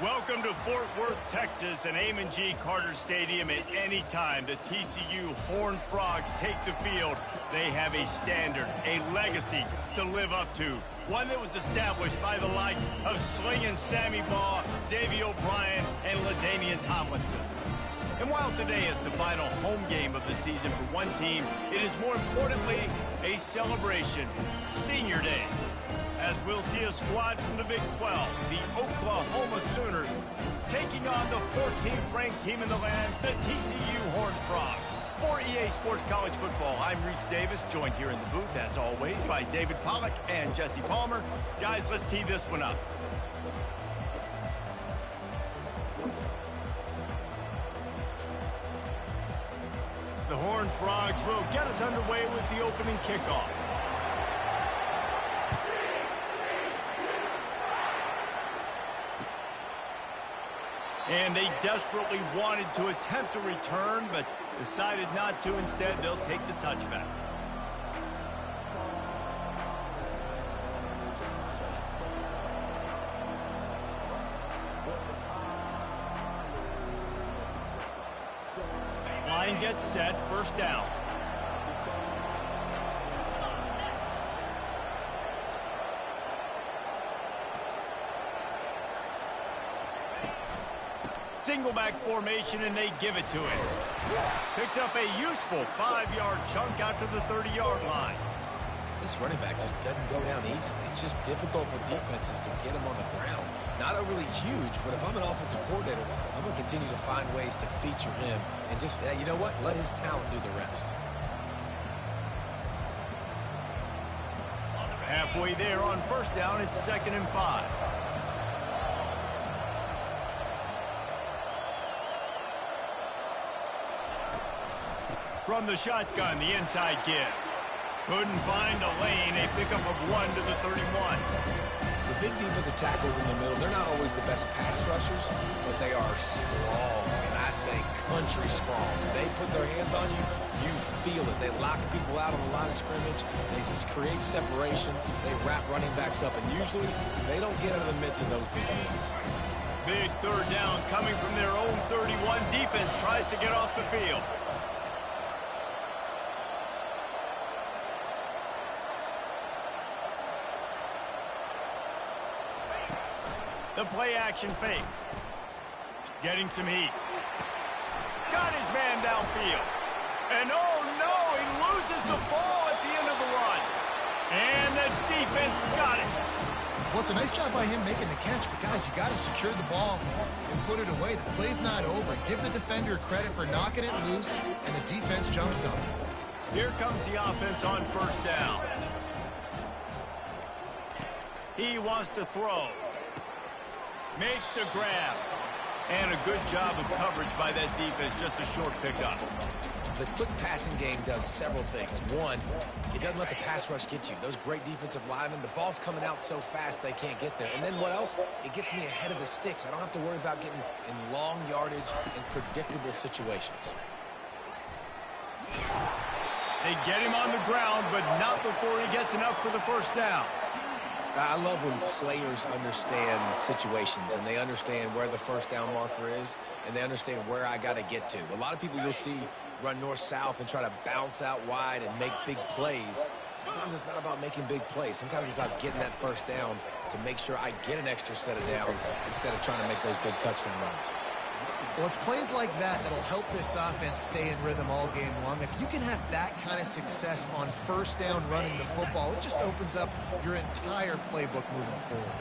Welcome to Fort Worth, Texas, and Amon G. Carter Stadium. At any time the TCU Horned Frogs take the field, they have a standard, a legacy to live up to. One that was established by the likes of Slingin' Sammy Baugh, Davey O'Brien, and LaDainian Tomlinson. And while today is the final home game of the season for one team, it is more importantly a celebration, Senior Day, as we'll see a squad from the Big 12, the Oklahoma Sooners, taking on the 14th ranked team in the land, the TCU Horned Frogs. For EA Sports College Football, I'm Reese Davis, joined here in the booth, as always, by David Pollack and Jesse Palmer. Guys, let's tee this one up. The Horned Frogs will get us underway with the opening kickoff. And they desperately wanted to attempt a return, but decided not to. Instead, they'll take the touchback. Line gets set, first down. Single back formation, and they give it to him. Picks up a useful 5-yard chunk out to the 30-yard line. This running back just doesn't go down easily. It's just difficult for defenses to get him on the ground. Not overly huge, but if I'm an offensive coordinator, I'm going to continue to find ways to feature him and just, you know what, let his talent do the rest. Halfway there on first down, it's 2nd and 5. From the shotgun, the inside give. Couldn't find a lane, a pickup of 1 to the 31. The big defensive tackles in the middle, they're not always the best pass rushers, but they are strong, and I say country strong. They put their hands on you, you feel it. They lock people out on the line of scrimmage. They create separation. They wrap running backs up, and usually they don't get out of the midst of those big ones. Big third down coming from their own 31. Defense tries to get off the field. The play-action fake. Getting some heat. Got his man downfield. And oh no, he loses the ball at the end of the run. And the defense got it. Well, it's a nice job by him making the catch, but guys, you got to secure the ball and put it away. The play's not over. Give the defender credit for knocking it loose, and the defense jumps on it. Here comes the offense on first down. He wants to throw. Makes the grab. And a good job of coverage by that defense, just a short pickup. The quick passing game does several things. One, it doesn't let the pass rush get you. Those great defensive linemen, the ball's coming out so fast they can't get there. And then what else? It gets me ahead of the sticks. I don't have to worry about getting in long yardage and predictable situations. They get him on the ground, but not before he gets enough for the first down. I love when players understand situations and they understand where the first down marker is and they understand where I got to get to. A lot of people you'll see run north-south and try to bounce out wide and make big plays. Sometimes it's not about making big plays. Sometimes it's about getting that first down to make sure I get an extra set of downs instead of trying to make those big touchdown runs. Well, it's plays like that that'll help this offense stay in rhythm all game long. If you can have that kind of success on first down running the football, it just opens up your entire playbook moving forward.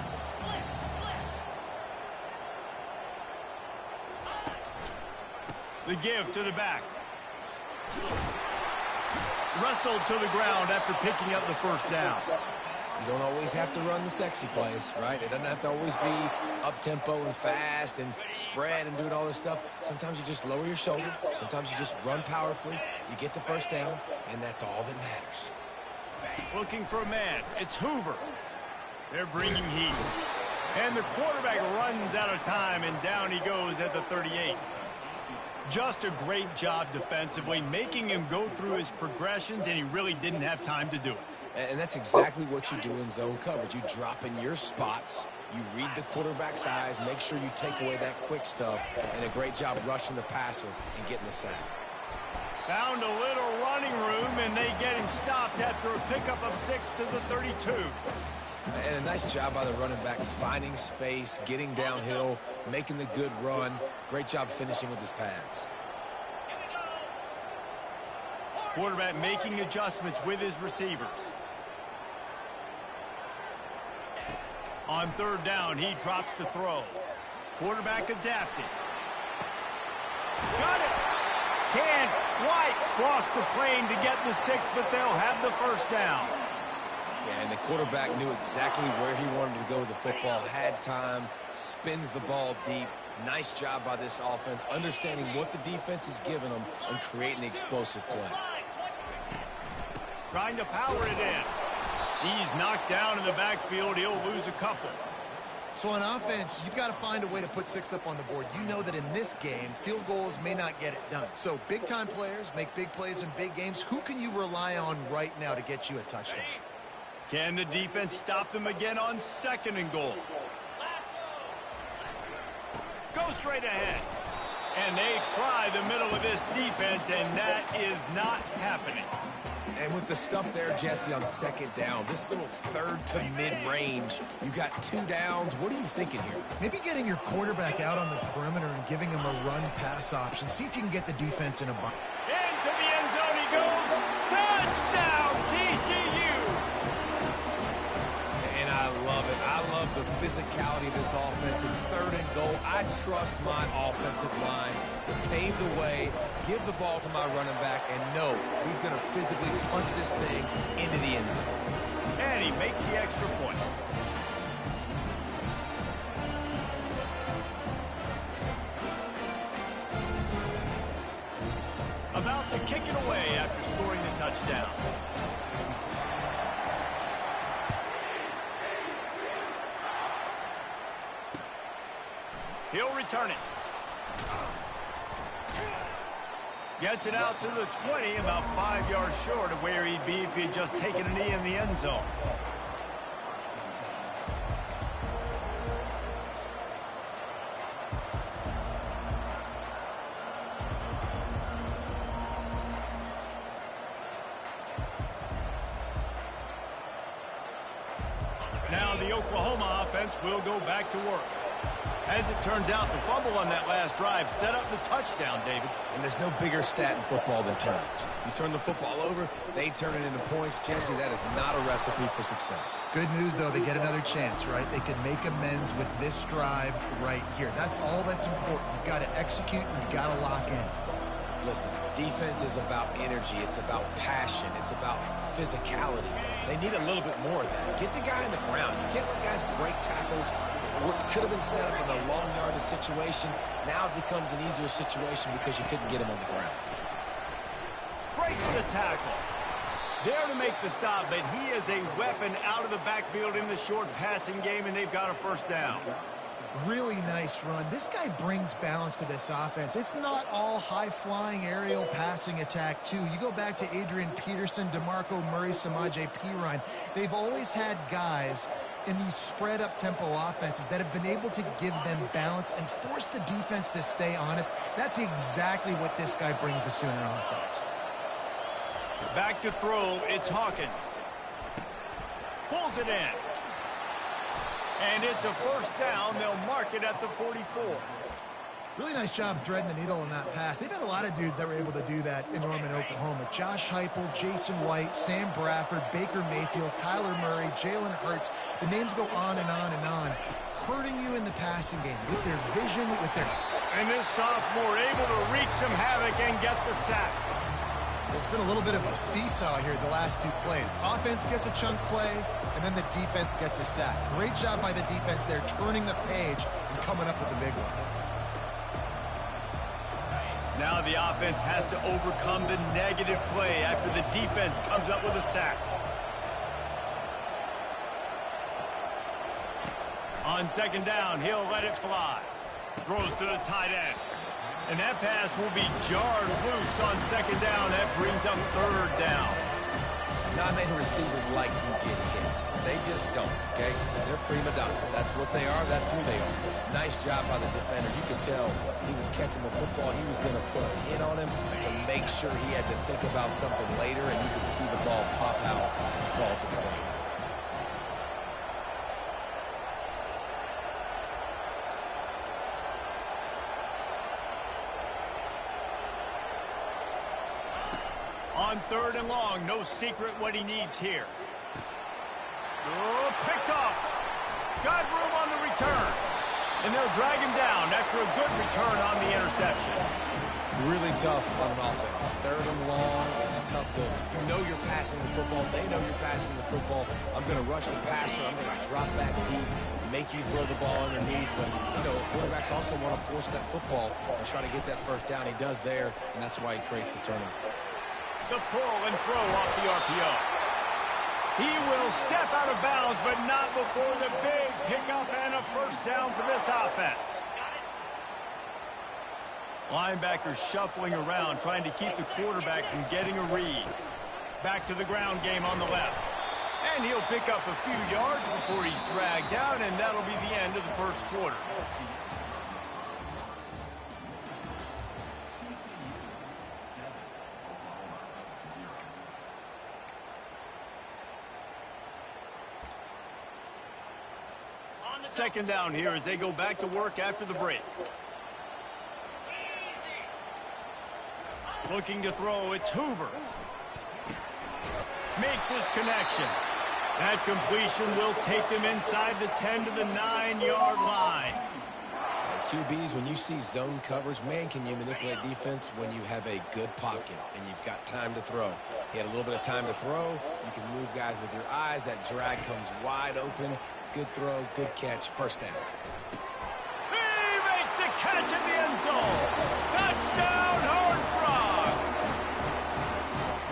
The give to the back. Wrestled to the ground after picking up the first down. You don't always have to run the sexy plays, right? It doesn't have to always be up-tempo and fast and spread and doing all this stuff. Sometimes you just lower your shoulder. Sometimes you just run powerfully. You get the first down, and that's all that matters. Looking for a man. It's Hoover. They're bringing heat. And the quarterback runs out of time, and down he goes at the 38. Just a great job defensively, making him go through his progressions, and he really didn't have time to do it. And that's exactly what you do in zone coverage. You drop in your spots, You read the quarterback's eyes, make sure you take away that quick stuff, and a great job rushing the passer and getting the sack. Found a little running room, and they get him stopped after a pickup of 6 to the 32. And a nice job by the running back, finding space, getting downhill, making the good run. Great job finishing with his pads. Quarterback making adjustments with his receivers. On third down, he drops to throw. Quarterback adapting. Got it! Can White cross the plane to get the 6, but they'll have the first down. Yeah, and the quarterback knew exactly where he wanted to go with the football, had time, spins the ball deep. Nice job by this offense, understanding what the defense is giving them and creating the explosive play. Trying to power it in. He's knocked down in the backfield. He'll lose a couple. So on offense, you've got to find a way to put 6 up on the board. You know that in this game, field goals may not get it done. So big-time players make big plays in big games. Who can you rely on right now to get you a touchdown? Can the defense stop them again on 2nd and goal? Go straight ahead. And they try the middle of this defense, and that is not happening. And with the stuff there, Jesse, on 2nd down, this little third to mid-range, you got 2 downs. What are you thinking here? Maybe getting your quarterback out on the perimeter and giving him a run-pass option. See if you can get the defense in a bind. Into the end zone he goes. Touchdown, TCU! And I love it. I love the physicality of this offense. It's 3rd and goal. I trust my offensive line to pave the way, give the ball to my running back, and know he's going to physically punch this thing into the end zone. And he makes the extra point. About to kick it away after scoring the touchdown. He'll return it. Gets it out to the 20, about 5 yards short of where he'd be if he'd just taken a knee in the end zone. Now the Oklahoma offense will go back to work. As it turns out, the fumble on that last drive set up the touchdown, David. And there's no bigger stat in football than turnovers. You turn the football over, they turn it into points. Jesse, that is not a recipe for success. Good news, though, they get another chance, right? They can make amends with this drive right here. That's all that's important. You've got to execute and you've got to lock in. Listen, defense is about energy. It's about passion. It's about physicality. They need a little bit more of that. Get the guy in the ground. You can't let guys break tackles. What could have been set up in a long yardage situation, now it becomes an easier situation because you couldn't get him on the ground. Breaks the tackle. There to make the stop, but he is a weapon out of the backfield in the short passing game, and they've got a first down. Really nice run. This guy brings balance to this offense. It's not all high-flying aerial passing attack, too. You go back to Adrian Peterson, DeMarco Murray, Samaje Perine. They've always had guys in these spread-up tempo offenses that have been able to give them balance and force the defense to stay honest. That's exactly what this guy brings the Sooner offense. Back to throw, it's Hawkins. Pulls it in. And it's a first down. They'll mark it at the 44. Really nice job threading the needle on that pass. They've had a lot of dudes that were able to do that in Norman, Oklahoma. Josh Heupel, Jason White, Sam Bradford, Baker Mayfield, Kyler Murray, Jalen Hurts. The names go on and on and on, hurting you in the passing game with their vision, with their... And this sophomore able to wreak some havoc and get the sack. There's been a little bit of a seesaw here the last 2 plays. Offense gets a chunk play, and then the defense gets a sack. Great job by the defense there, turning the page and coming up with the big one. Now the offense has to overcome the negative play after the defense comes up with a sack. On 2nd down, he'll let it fly. Throws to the tight end. And that pass will be jarred loose on 2nd down. That brings up 3rd down. Non-man receivers like to get hit. They just don't, okay? They're prima donnas. That's what they are. That's who they are. Nice job by the defender. You could tell he was catching the football. He was going to put a hit on him to make sure he had to think about something later, and you could see the ball pop out and fall to the ground. On 3rd and long, no secret what he needs here. Oh, picked off. Got room on the return. And they'll drag him down after a good return on the interception. Really tough on an offense. 3rd and long, it's tough to, you know you're passing the football. They know you're passing the football. I'm going to rush the passer. I'm going to drop back deep, make you throw the ball underneath. But, you know, quarterbacks also want to force that football and try to get that first down. He does there, and that's why he creates the turnover. The pull and throw off the RPO. He will step out of bounds, but not before the big pickup and a first down for this offense. Linebackers shuffling around, trying to keep the quarterback from getting a read. Back to the ground game on the left. And he'll pick up a few yards before he's dragged down, and that'll be the end of the first quarter. Second down here as they go back to work after the break. Looking to throw, it's Hoover. Makes his connection. That completion will take them inside the 10 to the 9-yard line. QBs, when you see zone coverage, man, can you manipulate defense when you have a good pocket and you've got time to throw. He had a little bit of time to throw. You can move guys with your eyes. That drag comes wide open. Good throw, good catch, first down. He makes the catch in the end zone. Touchdown, Horned Frogs!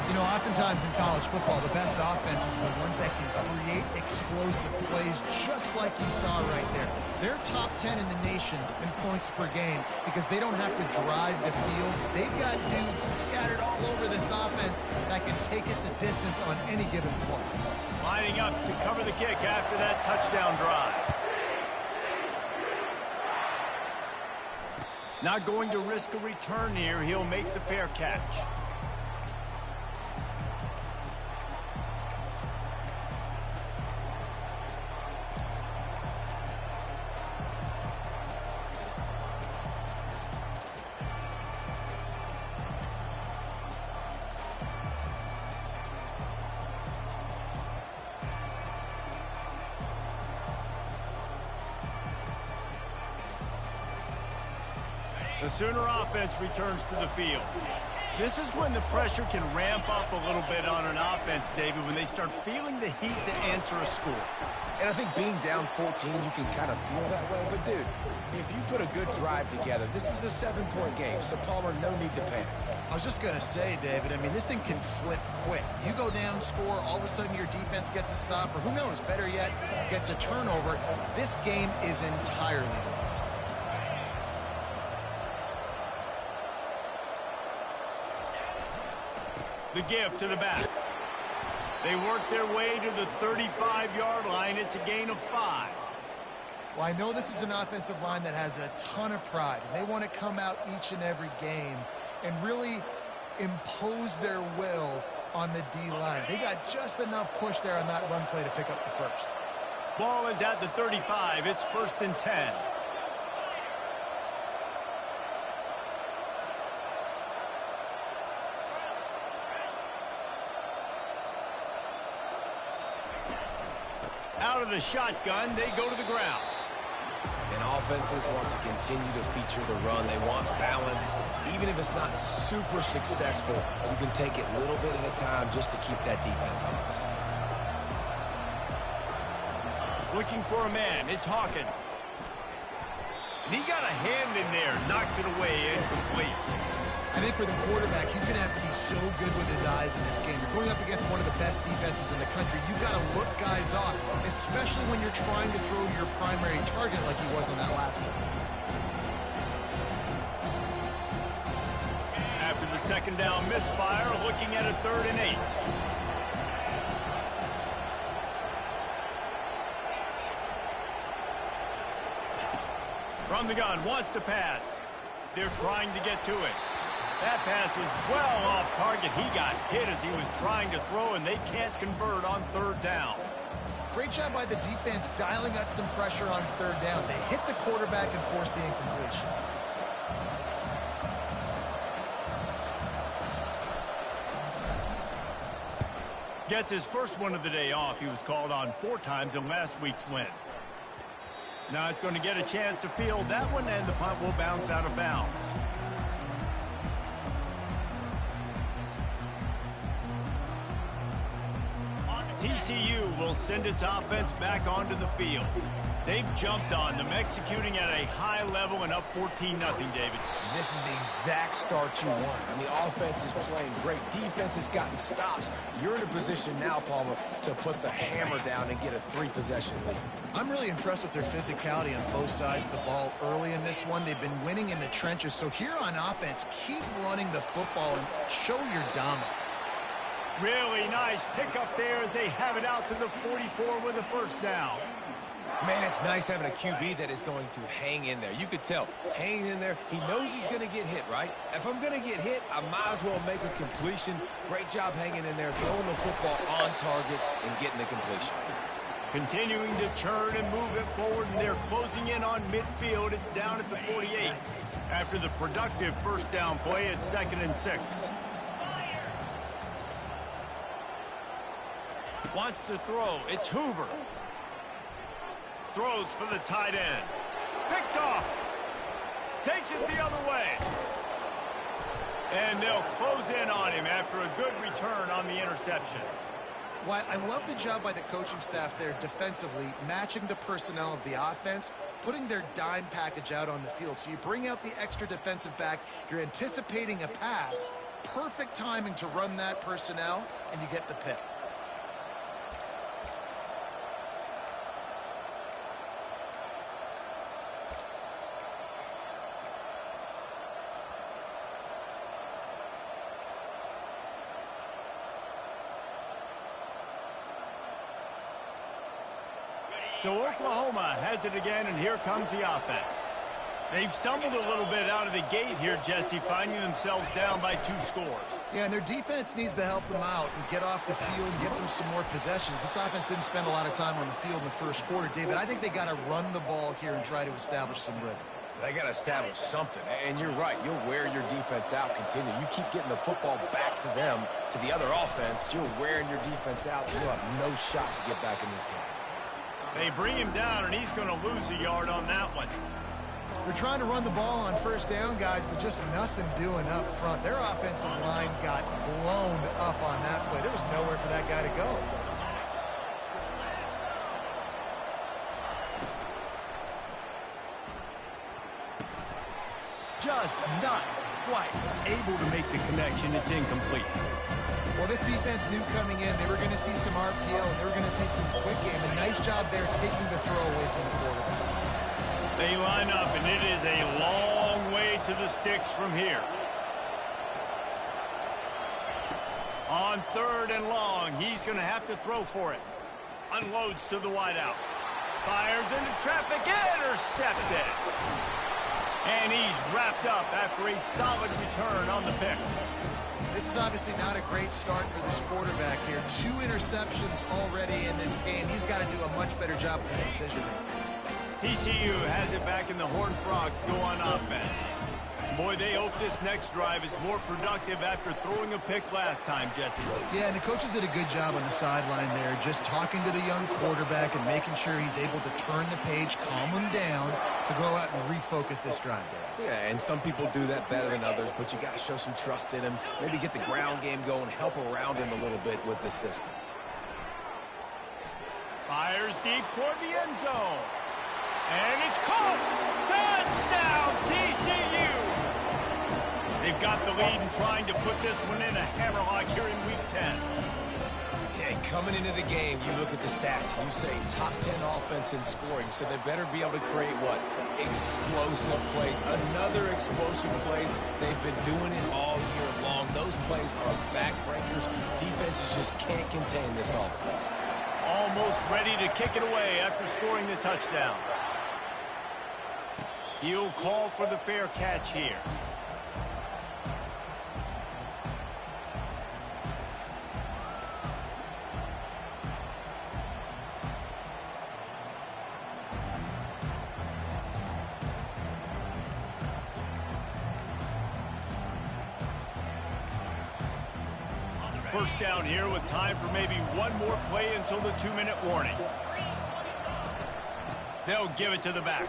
You know, oftentimes in college football, the best offenses are the ones that can create explosive plays just like you saw right there. They're top 10 in the nation in points per game because they don't have to drive the field. They've got dudes scattered all over this offense that can take it the distance on any given play. Lining up to cover the kick after that touchdown drive. Not going to risk a return here. He'll make the fair catch. The Sooner offense returns to the field. This is when the pressure can ramp up a little bit on an offense, David, when they start feeling the heat to answer a score. And I think being down 14, you can kind of feel that way. But, dude, if you put a good drive together, this is a 7-point game, so Palmer, no need to panic. I was just going to say, David, I mean, this thing can flip quick. You go down, score, all of a sudden your defense gets a stop, or who knows, better yet, gets a turnover. This game is entirely different. The give to the back. They work their way to the 35-yard line. It's a gain of 5. Well, I know this is an offensive line that has a ton of pride. They want to come out each and every game and really impose their will on the D-line. They got just enough push there on that run play to pick up the first. Ball is at the 35. It's 1st and 10. Out of the shotgun, they go to the ground. And offenses want to continue to feature the run. They want balance. Even if it's not super successful, you can take it a little bit at a time just to keep that defense honest. Looking for a man. It's Hawkins. And he got a hand in there. Knocks it away. Incomplete. I think for the quarterback, he's going to have to be so good with his eyes in this game. You're going up against one of the best defenses in the country. You've got to look guys off, especially when you're trying to throw your primary target like he was on that last one. After the second down misfire, looking at a 3rd and 8. From the gun, wants to pass. They're trying to get to it. That pass is well off target. He got hit as he was trying to throw, and they can't convert on third down. Great job by the defense dialing up some pressure on third down. They hit the quarterback and forced the incompletion. Gets his first one of the day off. He was called on 4 times in last week's win. Not going to get a chance to field that one, and the punt will bounce out of bounds. TCU will send its offense back onto the field. They've jumped on them, executing at a high level and up 14-0, David. This is the exact start you want. I mean, offense is playing great. Defense has gotten stops. You're in a position now, Palmer, to put the hammer down and get a 3-possession lead. I'm really impressed with their physicality on both sides of the ball early in this one. They've been winning in the trenches. So here on offense, keep running the football and show your dominance. Really nice pickup there as they have it out to the 44 with a first down. Man, it's nice having a QB that is going to hang in there. You could tell, hanging in there, he knows he's going to get hit, right? If I'm going to get hit, I might as well make a completion. Great job hanging in there, throwing the football on target and getting the completion. Continuing to turn and move it forward, and they're closing in on midfield. It's down at the 48. After the productive first down play, it's 2nd and 6. Wants to throw. It's Hoover. Throws for the tight end. Picked off. Takes it the other way. And they'll close in on him after a good return on the interception. Well, I love the job by the coaching staff there defensively, matching the personnel of the offense, putting their dime package out on the field. So you bring out the extra defensive back, you're anticipating a pass, perfect timing to run that personnel, and you get the pick. So Oklahoma has it again, and here comes the offense. They've stumbled a little bit out of the gate here, Jesse, finding themselves down by 2 scores. Yeah, and their defense needs to help them out and get off the field and give them some more possessions. This offense didn't spend a lot of time on the field in the first quarter, David. I think they got to run the ball here and try to establish some rhythm. They got to establish something, and you're right. You'll wear your defense out, continue. You keep getting the football back to them, to the other offense, you're wearing your defense out. You'll have no shot to get back in this game. They bring him down, and he's going to lose a yard on that one. They're trying to run the ball on first down, guys, but just nothing doing up front. Their offensive line got blown up on that play. There was nowhere for that guy to go. Just not quite able to make the connection. It's incomplete. Well, this defense knew coming in they were going to see some RPO and they were going to see some quick game. A nice job there taking the throw away from the quarterback. They line up, and it is a long way to the sticks from here. On 3rd and long, he's going to have to throw for it. Unloads to the wideout. Fires into traffic, intercepted. And he's wrapped up after a solid return on the pick. This is obviously not a great start for this quarterback here. 2 interceptions already in this game. He's got to do a much better job with his decision. TCU has it back, and the Horned Frogs go on offense. Boy, they hope this next drive is more productive after throwing a pick last time, Jesse. Yeah, and the coaches did a good job on the sideline there, just talking to the young quarterback and making sure he's able to turn the page, calm him down, to go out and refocus this drive. Yeah, and some people do that better than others, but you got to show some trust in him, maybe get the ground game going, help around him a little bit with the system. Fires deep toward the end zone. And it's caught! Touchdown, TCU! They've got the lead and trying to put this one in a hammerlock here in Week 10. Yeah, coming into the game, you look at the stats. You say top 10 offense in scoring, so they better be able to create what? Explosive plays. Another explosive plays. They've been doing it all year long. Those plays are backbreakers. Defenses just can't contain this offense. Almost ready to kick it away after scoring the touchdown. He'll call for the fair catch here. First down here with time for maybe one more play until the 2-minute warning. They'll give it to the back.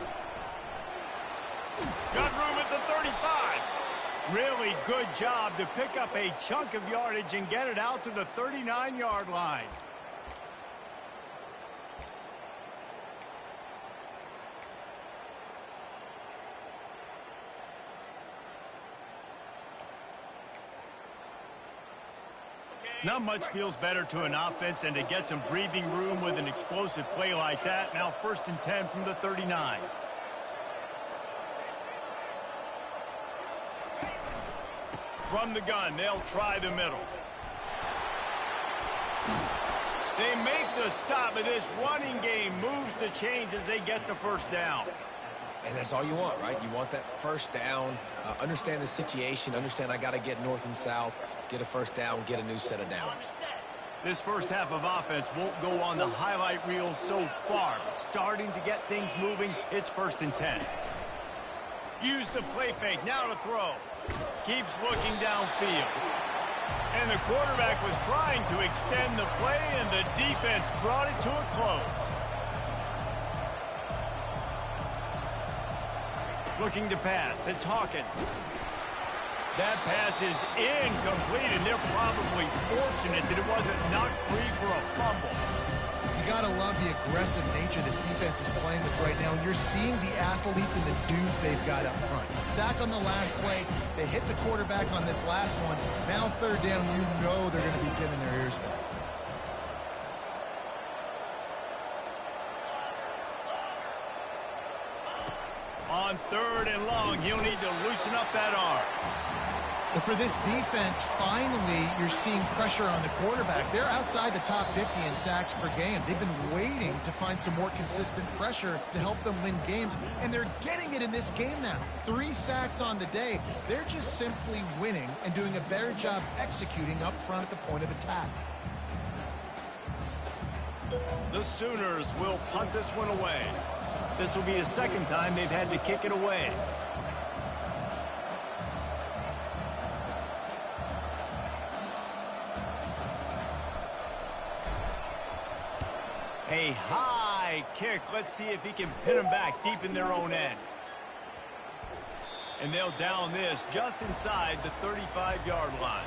Got room at the 35. Really good job to pick up a chunk of yardage and get it out to the 39-yard line. Not much feels better to an offense than to get some breathing room with an explosive play like that. Now 1st and 10 from the 39. From the gun, they'll try the middle. They make the stop, but this running game moves the chains as they get the first down. And that's all you want, right? You want that first down, understand the situation, understand I got to get north and south, get a first down, get a new set of downs. This first half of offense won't go on the highlight reel so far, but starting to get things moving, it's 1st and 10. Use the play fake, now to throw. Keeps looking downfield. And the quarterback was trying to extend the play, and the defense brought it to a close. Looking to pass, it's Hawkins. That pass is incomplete, and they're probably fortunate that it wasn't knocked free for a fumble. You got to love the aggressive nature this defense is playing with right now, and you're seeing the athletes and the dudes they've got up front. A sack on the last play, they hit the quarterback on this last one. Now 3rd down, you know they're going to be pinning their ears back. On 3rd and long, he'll need to loosen up that arm. But for this defense, finally, you're seeing pressure on the quarterback. They're outside the top 50 in sacks per game. They've been waiting to find some more consistent pressure to help them win games, and they're getting it in this game now. 3 sacks on the day. They're just simply winning and doing a better job executing up front at the point of attack. The Sooners will punt this one away. This will be the 2nd time they've had to kick it away. A high kick. Let's see if he can pin them back deep in their own end. And they'll down this just inside the 35-yard line.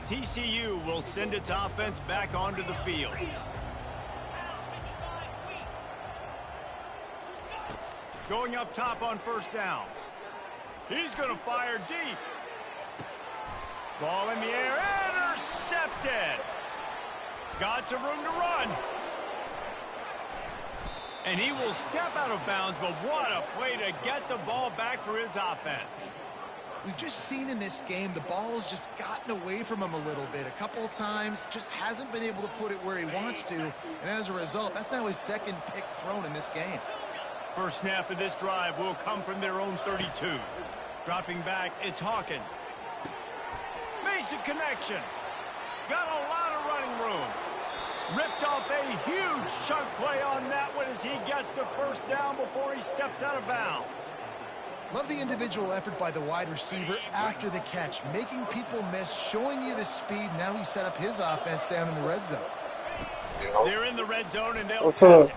TCU will send its offense back onto the field. Going up top on 1st down. He's going to fire deep. Ball in the air, intercepted. Got some room to run. And he will step out of bounds, but what a play to get the ball back for his offense. We've just seen in this game the ball has just gotten away from him a little bit. A couple of times, just hasn't been able to put it where he wants to. And as a result, that's now his 2nd pick thrown in this game. First snap of this drive will come from their own 32. Dropping back, it's Hawkins. Makes a connection. Got a lot of running room. Ripped off a huge chunk play on that one as he gets the 1st down before he steps out of bounds. Love the individual effort by the wide receiver after the catch, making people miss, showing you the speed. Now he set up his offense down in the red zone. They're in the red zone, and they'll pass it.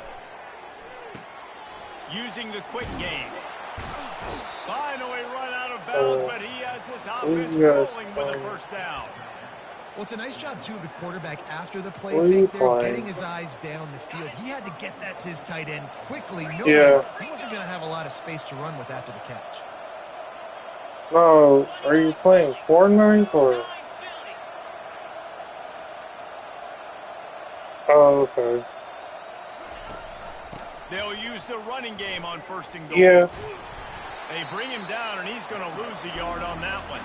Using the quick game. Finally run out of bounds, but he has this offense rolling with a 1st down. Well, it's a nice job, too, of the quarterback after the play fake there, getting his eyes down the field. He had to get that to his tight end quickly, knowing he wasn't going to have a lot of space to run with after the catch. No, are you playing Fortnite or? Oh, okay. They'll use the running game on 1st and goal. Yeah. They bring him down, and he's going to lose a yard on that one.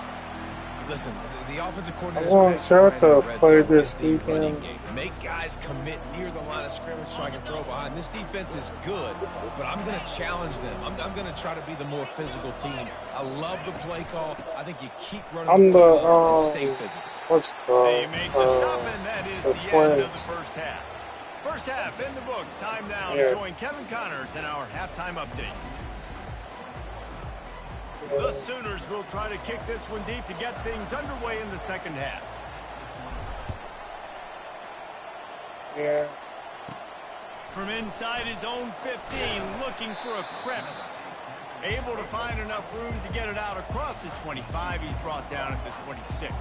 Listen, the offensive I coordinator want y'all to play this weekend. Make guys commit near the line of scrimmage so I can throw behind. This defense is good, but I'm going to challenge them. I'm going to try to be the more physical team. I love the play call. I think you keep running the football and stay physical. What's They make the stop, and that is the end of the Twins. first half. First half in the books. Time now Yeah. to join Kevin Connors in our halftime update. The Sooners will try to kick this one deep to get things underway in the second half. Yeah. From inside his own 15, looking for a crevice. Able to find enough room to get it out across the 25. He's brought down at the 26.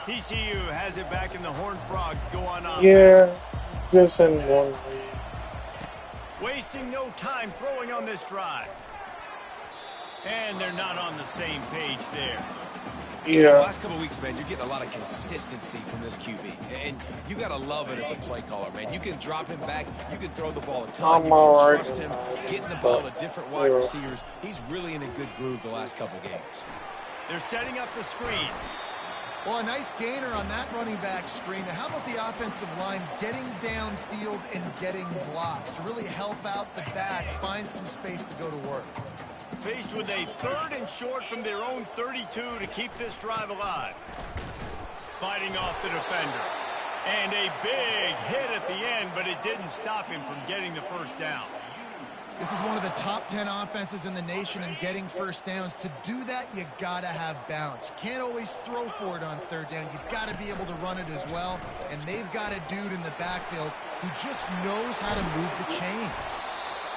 TCU has it back, and the Horned Frogs go on offense. Yeah. Just in one league. Wasting no time throwing on this drive. And they're not on the same page there. The Yeah. last couple of weeks, man, you're getting a lot of consistency from this QB. And you got to love it as a play caller, man. You can drop him back. You can throw the ball a ton. I'm You can all right. trust him, getting the ball to different wide receivers. He's really in a good groove the last couple games. They're setting up the screen. Well, a nice gainer on that running back screen. Now, how about the offensive line getting downfield and getting blocks to really help out the back, find some space to go to work? Faced with a 3rd and short from their own 32 to keep this drive alive. Fighting off the defender. And a big hit at the end, but it didn't stop him from getting the first down. This is one of the top 10 offenses in the nation in getting first downs. To do that, you got to have balance. You can't always throw for it on 3rd down. You've got to be able to run it as well. And they've got a dude in the backfield who just knows how to move the chains.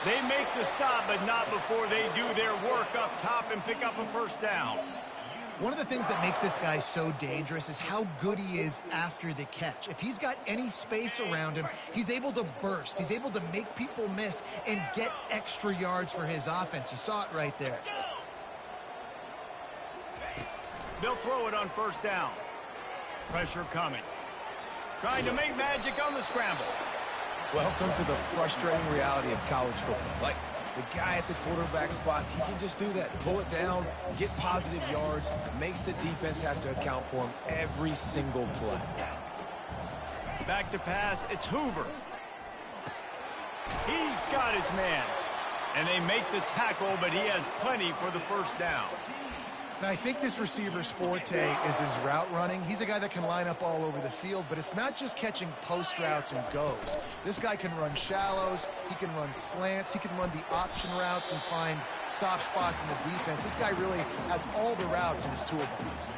They make the stop, but not before they do their work up top and pick up a first down. One of the things that makes this guy so dangerous is how good he is after the catch. If he's got any space around him, he's able to burst. He's able to make people miss and get extra yards for his offense. You saw it right there. They'll throw it on 1st down. Pressure coming. Trying to make magic on the scramble. Welcome to the frustrating reality of college football. Like, the guy at the quarterback spot, he can just do that. Pull it down, get positive yards, makes the defense have to account for him every single play. Back to pass, it's Hoover. He's got his man. And they make the tackle, but he has plenty for the first down. Now, I think this receiver's forte is his route running. He's a guy that can line up all over the field, but it's not just catching post routes and goes. This guy can run shallows, he can run slants, he can run the option routes and find soft spots in the defense. This guy really has all the routes in his toolbox.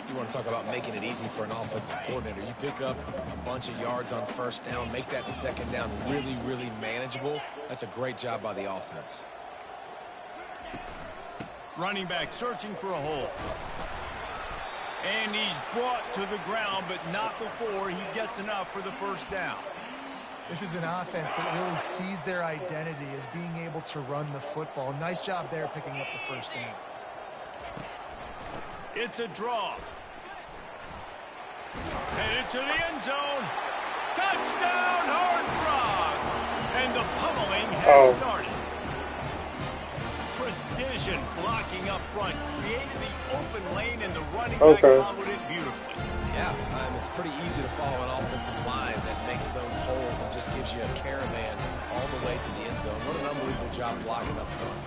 You want to talk about making it easy for an offensive coordinator. You pick up a bunch of yards on 1st down, make that 2nd down really, really manageable. That's a great job by the offense. Running back searching for a hole. And he's brought to the ground, but not before he gets enough for the first down. This is an offense that really sees their identity as being able to run the football. Nice job there picking up the first down. It's a draw. Headed to the end zone. Touchdown, Horned Frogs! And the pummeling has started. Precision blocking up front created the open lane, and the running back followed it beautifully. Yeah, it's pretty easy to follow an offensive line that makes those holes and just gives you a caravan all the way to the end zone. What an unbelievable job blocking up front.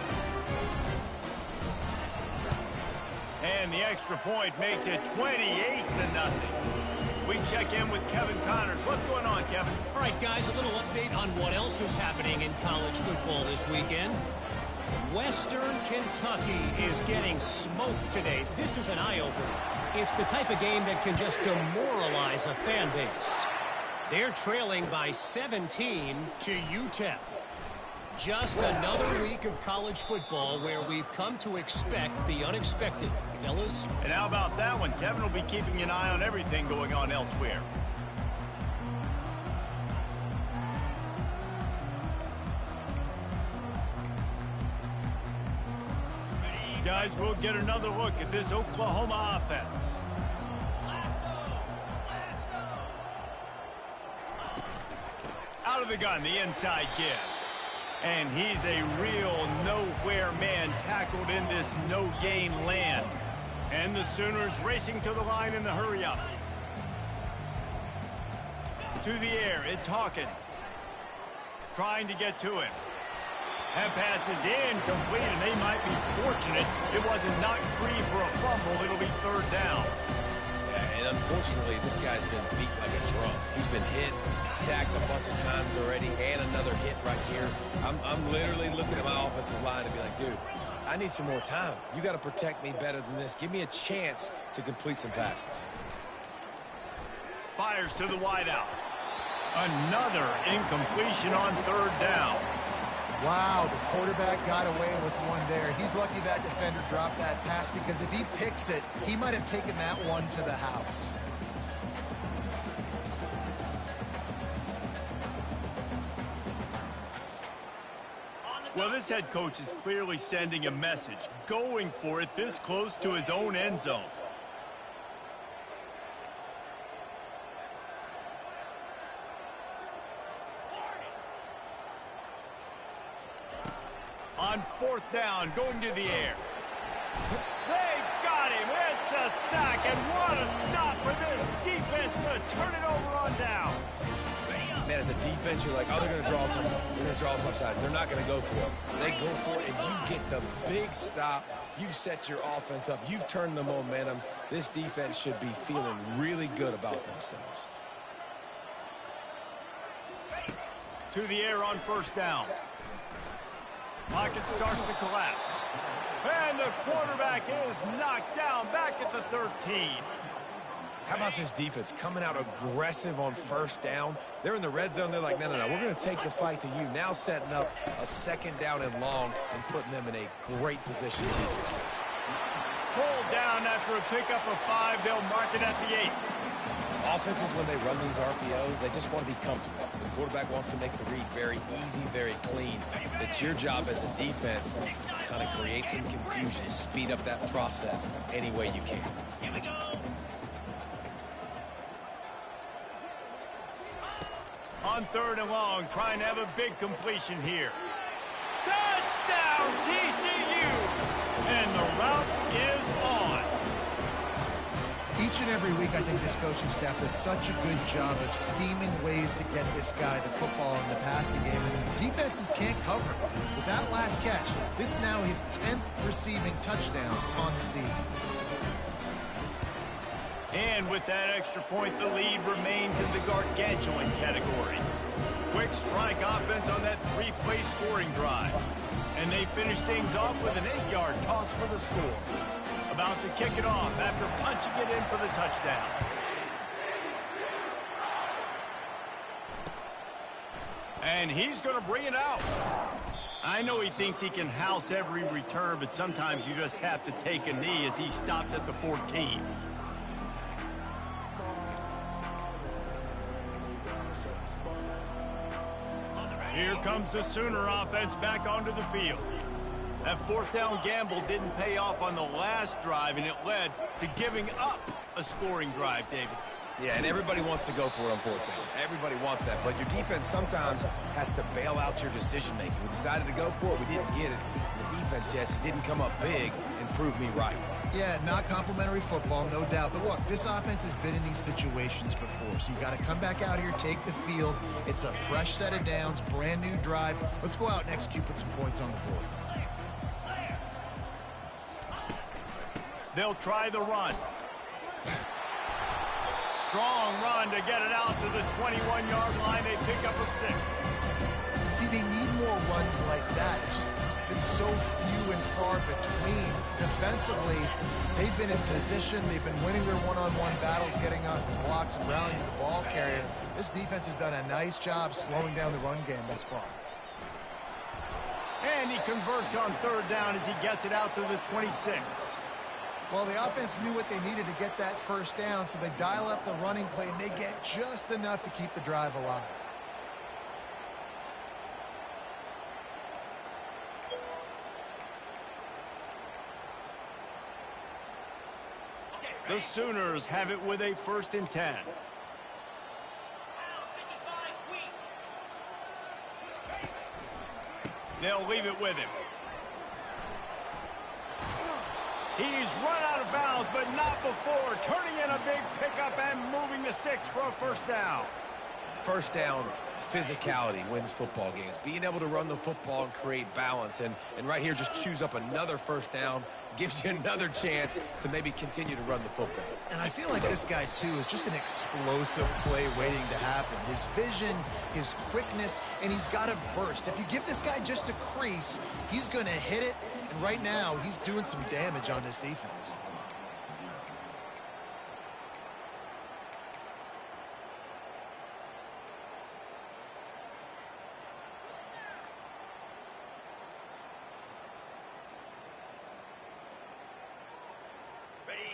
And the extra point makes it 28-0. We check in with Kevin Connors. What's going on, Kevin? All right, guys, a little update on what else is happening in college football this weekend. Western Kentucky is getting smoked today. This is an eye-opener. It's the type of game that can just demoralize a fan base. They're trailing by 17 to UTEP. Just another week of college football where we've come to expect the unexpected. Fellas? And how about that one? Kevin will be keeping an eye on everything going on elsewhere. Guys, we'll get another look at this Oklahoma offense. the gun, the inside give. And he's a real nowhere man tackled in this no-gain land. And the Sooners racing to the line in the hurry-up. To the air, it's Hawkins. Trying to get to him. That pass is incomplete, and they might be fortunate it wasn't knocked free for a fumble. It'll be third down. Yeah, and unfortunately, this guy's been beat like a drum. He's been hit, sacked a bunch of times already, and another hit right here. I'm literally looking at my offensive line and be like, dude, I need some more time. You got to protect me better than this. Give me a chance to complete some passes. Fires to the wideout. Another incompletion on third down. Wow, the quarterback got away with one there. He's lucky that defender dropped that pass, because if he picks it, he might have taken that one to the house. Well, this head coach is clearly sending a message, going for it this close to his own end zone. On fourth down, going to the air. They got him. It's a sack, and what a stop for this defense to turn it over on down. Man, as a defense, you're like, oh, they're going to draw us offside. They're going to draw us offside. They're not going to go for it. They go for it, and you get the big stop. You've set your offense up. You've turned the momentum. This defense should be feeling really good about themselves. To the air on first down. Pocket starts to collapse. And the quarterback is knocked down back at the 13. How about this defense coming out aggressive on first down? They're in the red zone. They're like, no, we're going to take the fight to you. Now setting up a second down and long and putting them in a great position to be successful. Pulled down after a pickup of 5. They'll mark it at the 8. Offenses, when they run these RPOs, they just want to be comfortable. The quarterback wants to make the read very easy, very clean. It's your job as a defense to kind of create some confusion, speed up that process any way you can. Here we go. On third and long, trying to have a big completion here. Touchdown, TCU! And the route is on. Each and every week, I think this coaching staff does such a good job of scheming ways to get this guy the football in the passing game, and the defenses can't cover it. With that last catch, this is now his 10th receiving touchdown on the season. And with that extra point, the lead remains in the gargantuan category. Quick strike offense on that 3-play scoring drive. And they finish things off with an 8-yard toss for the score. About to kick it off after punching it in for the touchdown. And he's going to bring it out. I know he thinks he can house every return, but sometimes you just have to take a knee as he stopped at the 14. Here comes the Sooner offense back onto the field. That fourth down gamble didn't pay off on the last drive, and it led to giving up a scoring drive, David. Yeah, and everybody wants to go for it on fourth down. Everybody wants that, but your defense sometimes has to bail out your decision-making. We decided to go for it. We didn't get it. The defense, Jesse, didn't come up big and prove me right. Yeah, not complimentary football, no doubt. But look, this offense has been in these situations before, so you got to come back out here, take the field. It's a fresh set of downs, brand new drive. Let's go out and execute, put some points on the board. They'll try the run. Strong run to get it out to the 21-yard line. A pickup of 6. See, they need more runs like that. It's been so few and far between. Defensively, they've been in position. They've been winning their one-on-one battles, getting off the blocks and rallying the ball carrier. This defense has done a nice job slowing down the run game thus far. And he converts on third down as he gets it out to the 26. Well, the offense knew what they needed to get that first down, so they dial up the running play, and they get just enough to keep the drive alive. The Sooners have it with a 1st and 10. They'll leave it with him. He's run out of bounds, but not before. Turning in a big pickup and moving the sticks for a first down. First down, physicality wins football games. Being able to run the football and create balance. And right here, just choose up another first down. Gives you another chance to maybe continue to run the football. And I feel like this guy, too, is just an explosive play waiting to happen. His vision, his quickness, and he's got a burst. If you give this guy just a crease, he's going to hit it. And right now, he's doing some damage on this defense.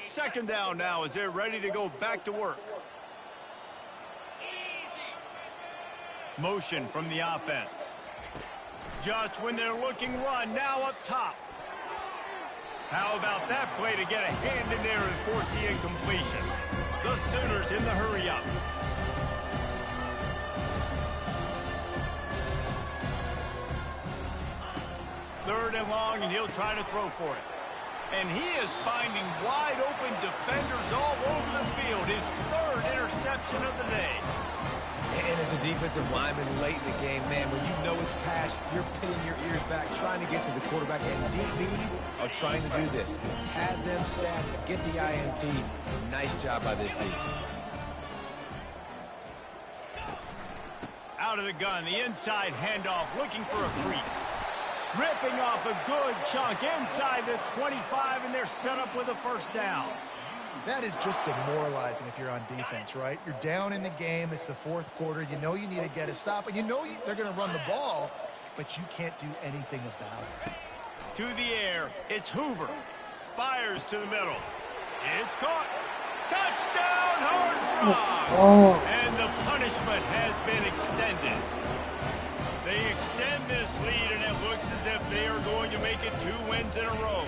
Second down now as they're ready to go back to work. Motion from the offense. Just when they're looking run, now up top. How about that play to get a hand in there and force the incompletion? The Sooners in the hurry up. Third and long, and he'll try to throw for it. And he is finding wide-open defenders all over the field. His third interception of the day. And as a defensive lineman late in the game, man, when you know it's pass, you're pinning your ears back, trying to get to the quarterback. And DBs are trying to do this. Pad them stats, get the INT. Nice job by this D. Out of the gun, the inside handoff, looking for a crease. Ripping off a good chunk inside the 25, and they're set up with a first down. That is just demoralizing if you're on defense, right? You're down in the game. It's the fourth quarter. You know you need to get a stop, and you know they're going to run the ball, but you can't do anything about it. To the air, it's Hoover. Fires to the middle. It's caught. Touchdown, Horned Frog! And the punishment has been extended. They extend this lead, and it looks as if they are going to make it 2 wins in a row.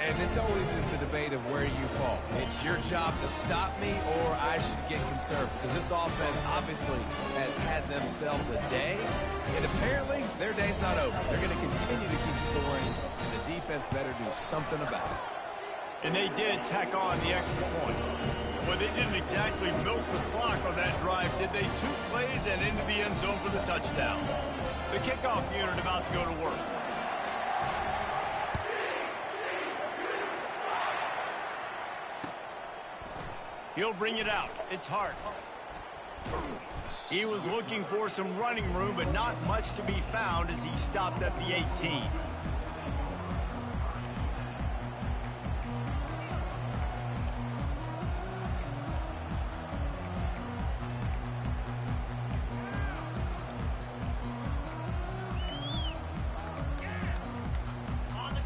And this always is the debate of where you fall. It's your job to stop me, or I should get conservative. Because this offense obviously has had themselves a day, and apparently their day's not over. They're going to continue to keep scoring, and the defense better do something about it. And they did tack on the extra point. Well, they didn't exactly milk the clock on that drive, did they? 2 plays and into the end zone for the touchdown. The kickoff unit about to go to work. He'll bring it out. It's Hart. He was looking for some running room, but not much to be found as he stopped at the 18.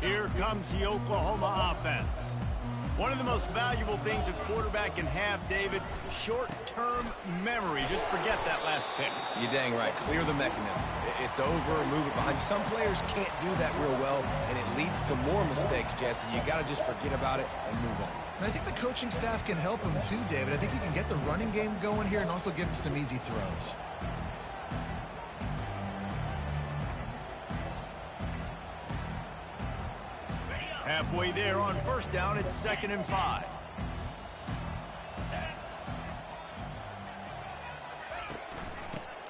Here comes the Oklahoma offense. One of the most valuable things a quarterback can have, David, short-term memory. Just forget that last pick. You're dang right. Clear the mechanism. It's over, move it behind you. Some players can't do that real well, and it leads to more mistakes, Jesse. You got to just forget about it and move on. And I think the coaching staff can help him too, David. I think you can get the running game going here and also give him some easy throws. Halfway there on first down, it's 2nd and 5.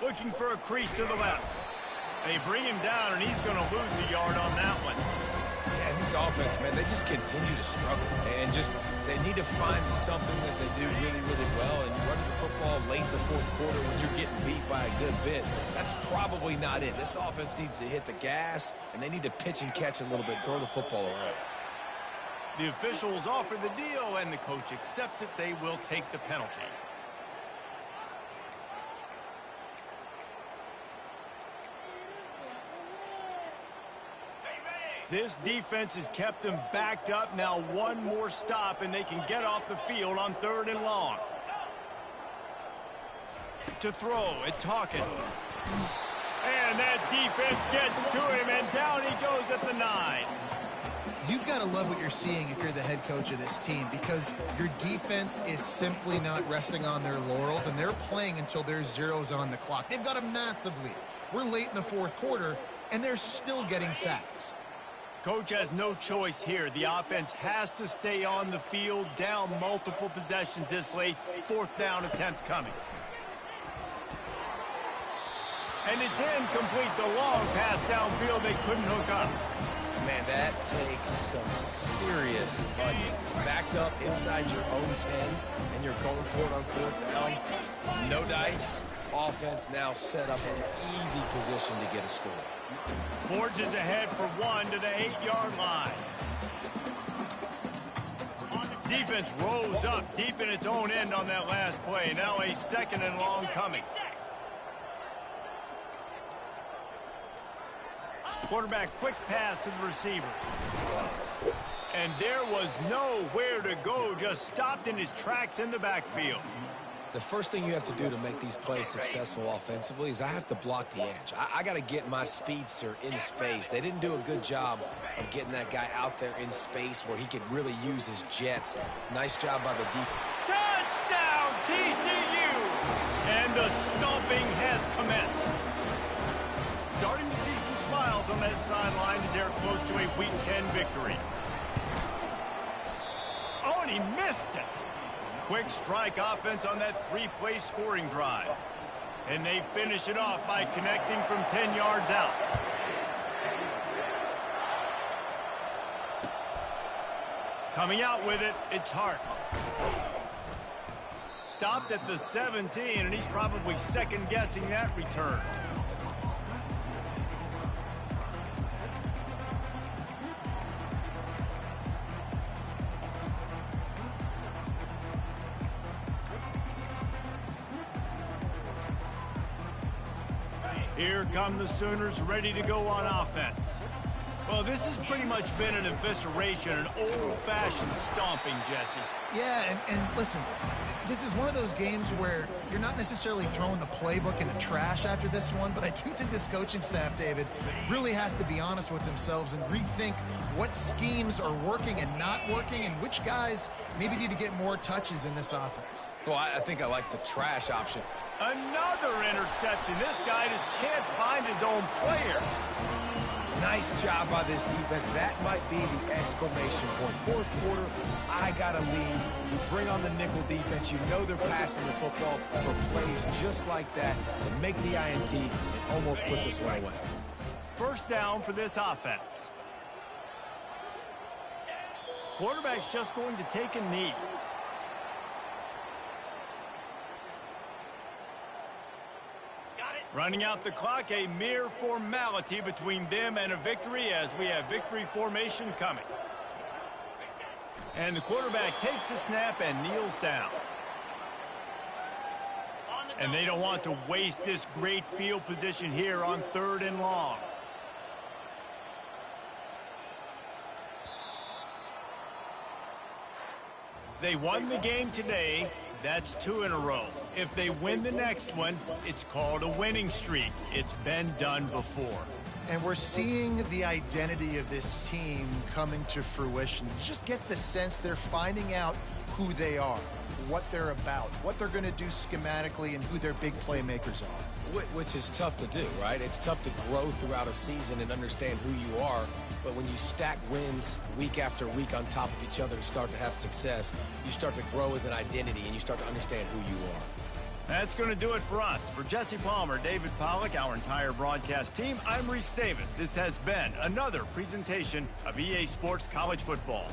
Looking for a crease to the left. They bring him down, and he's going to lose a yard on that one. Yeah, and this offense, man, they just continue to struggle. And they need to find something that they do really, really well. And running the football late in the fourth quarter when you're getting beat by a good bit, that's probably not it. This offense needs to hit the gas, and they need to pitch and catch a little bit, throw the football around. The officials offer the deal, and the coach accepts it. They will take the penalty. This defense has kept them backed up. Now 1 more stop, and they can get off the field on 3rd and long. To throw, it's Hawkins. And that defense gets to him, and down he goes at the 9. You've got to love what you're seeing if you're the head coach of this team, because your defense is simply not resting on their laurels, and they're playing until there's zeros on the clock. They've got a massive lead. We're late in the fourth quarter, and they're still getting sacks. Coach has no choice here. The offense has to stay on the field, down multiple possessions this late. 4th down attempt coming. And it's incomplete. The long pass downfield, they couldn't hook up. Man, that takes some serious onions. Backed up inside your own 10, and you're going for it on 4th down. No dice. Offense now set up an easy position to get a score. Forges ahead for 1 to the 8-yard line. Defense rolls up deep in its own end on that last play. Now a 2nd and long coming. Quarterback quick pass to the receiver. And there was nowhere to go, just stopped in his tracks in the backfield. The first thing you have to do to make these plays successful offensively is I have to block the edge. I got to get my speedster in space. They didn't do a good job of getting that guy out there in space where he could really use his jets. Nice job by the defense. Touchdown, TCU! And the stomping has commenced. Starting to see some smiles on that sideline as they're close to a Week 10 victory. Oh, and he missed it. Quick strike offense on that 3-play scoring drive. And they finish it off by connecting from 10 yards out. Coming out with it, it's Hart. Stopped at the 17, and he's probably second-guessing that return. Here come the Sooners ready to go on offense. Well, this has pretty much been an evisceration, an old-fashioned stomping, Jesse. Yeah, and listen, this is one of those games where you're not necessarily throwing the playbook in the trash after this one, but I do think this coaching staff, David, really has to be honest with themselves and rethink what schemes are working and not working and which guys maybe need to get more touches in this offense. Well, I think I like the trash option. Another interception. This guy just can't find his own players. Nice job by this defense. That might be the exclamation point. 4th quarter, I got a lead. You bring on the nickel defense. You know they're passing the football for plays just like that to make the INT and almost put this one away. 1st down for this offense. Quarterback's just going to take a knee. Running out the clock, a mere formality between them and a victory as we have victory formation coming. And the quarterback takes the snap and kneels down. And they don't want to waste this great field position here on 3rd and long. They won the game today. That's 2 in a row. If they win the next one, it's called a winning streak. It's been done before. And we're seeing the identity of this team coming to fruition. You just get the sense they're finding out who they are, what they're about, what they're going to do schematically, and who their big playmakers are. Which is tough to do, right? It's tough to grow throughout a season and understand who you are. But when you stack wins week after week on top of each other and start to have success, you start to grow as an identity and you start to understand who you are. That's going to do it for us. For Jesse Palmer, David Pollack, our entire broadcast team, I'm Reese Davis. This has been another presentation of EA Sports College Football.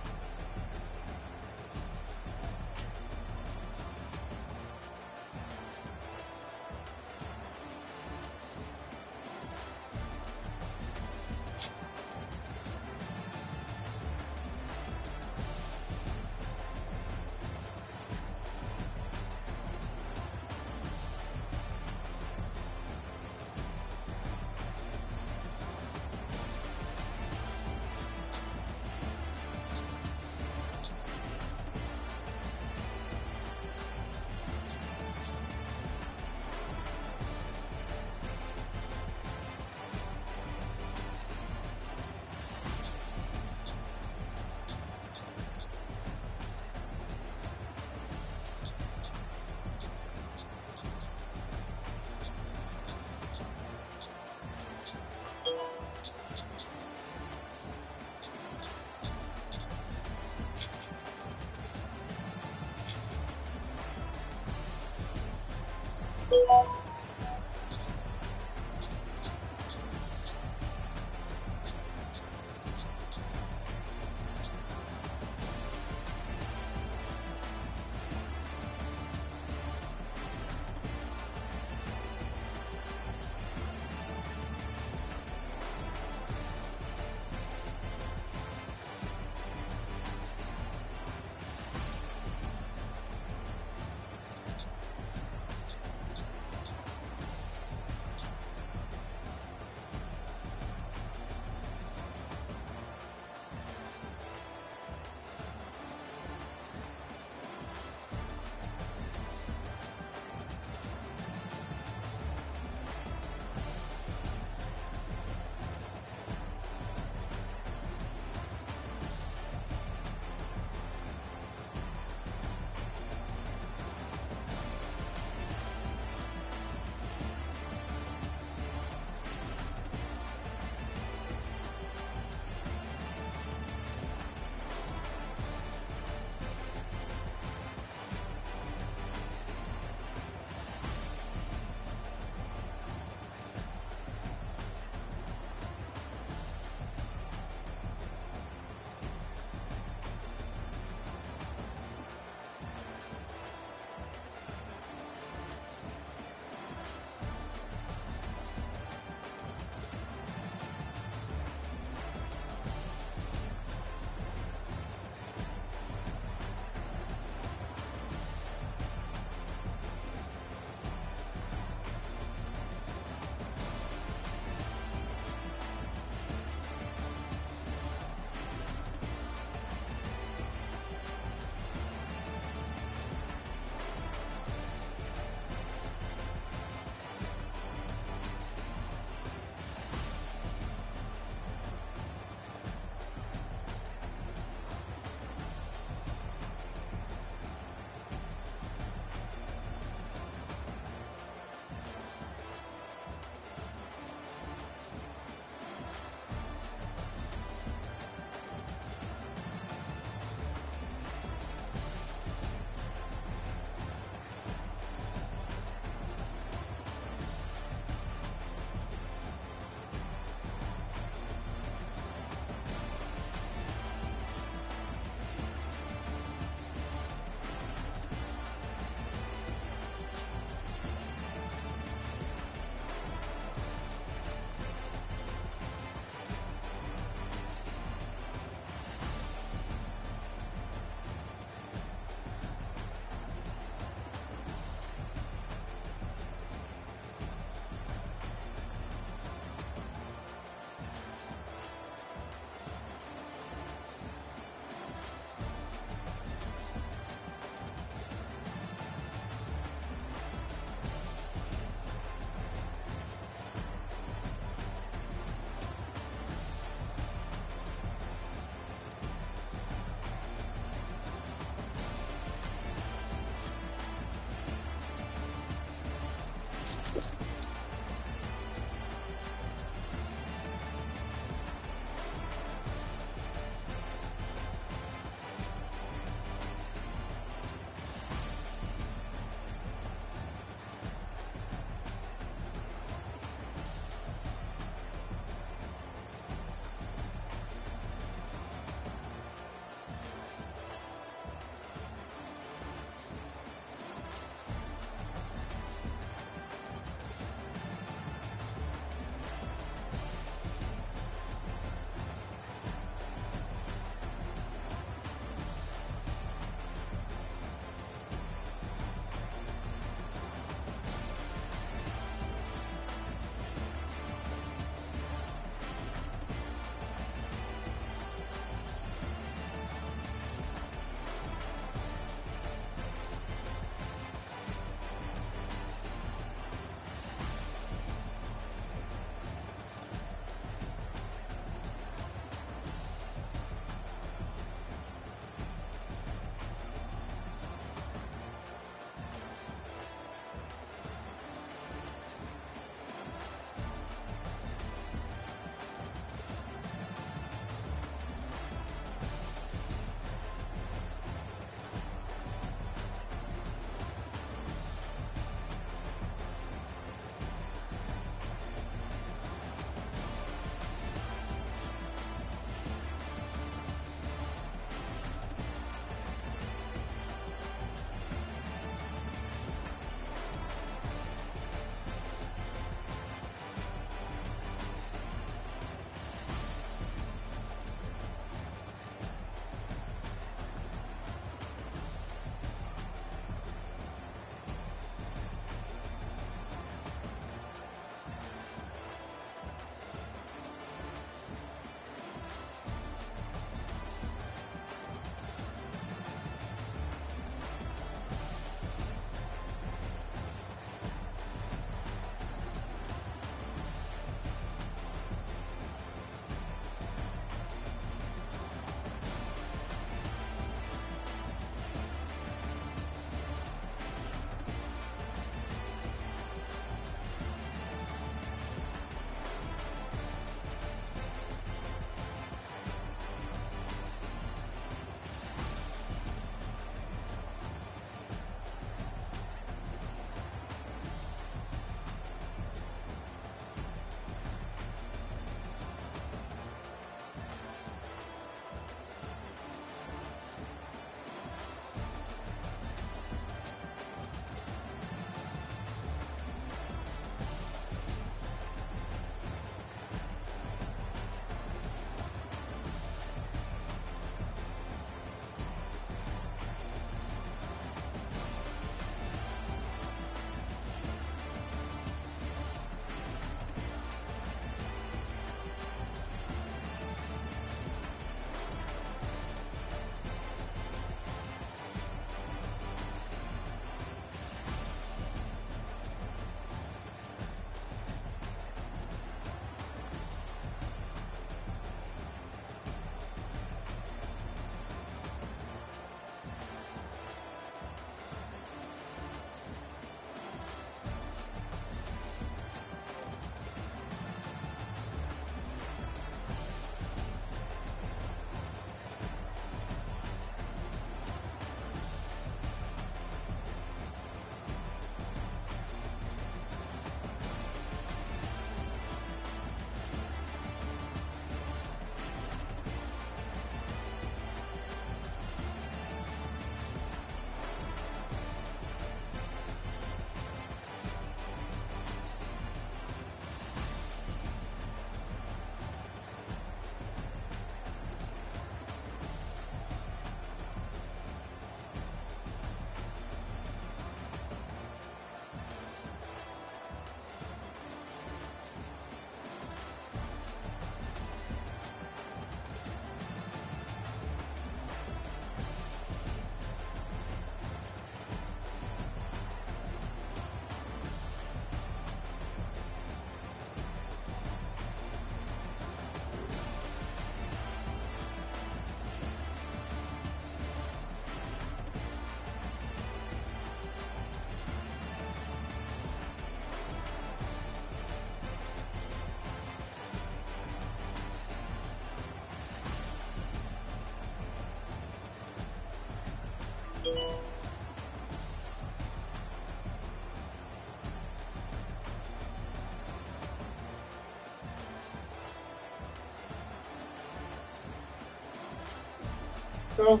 Go.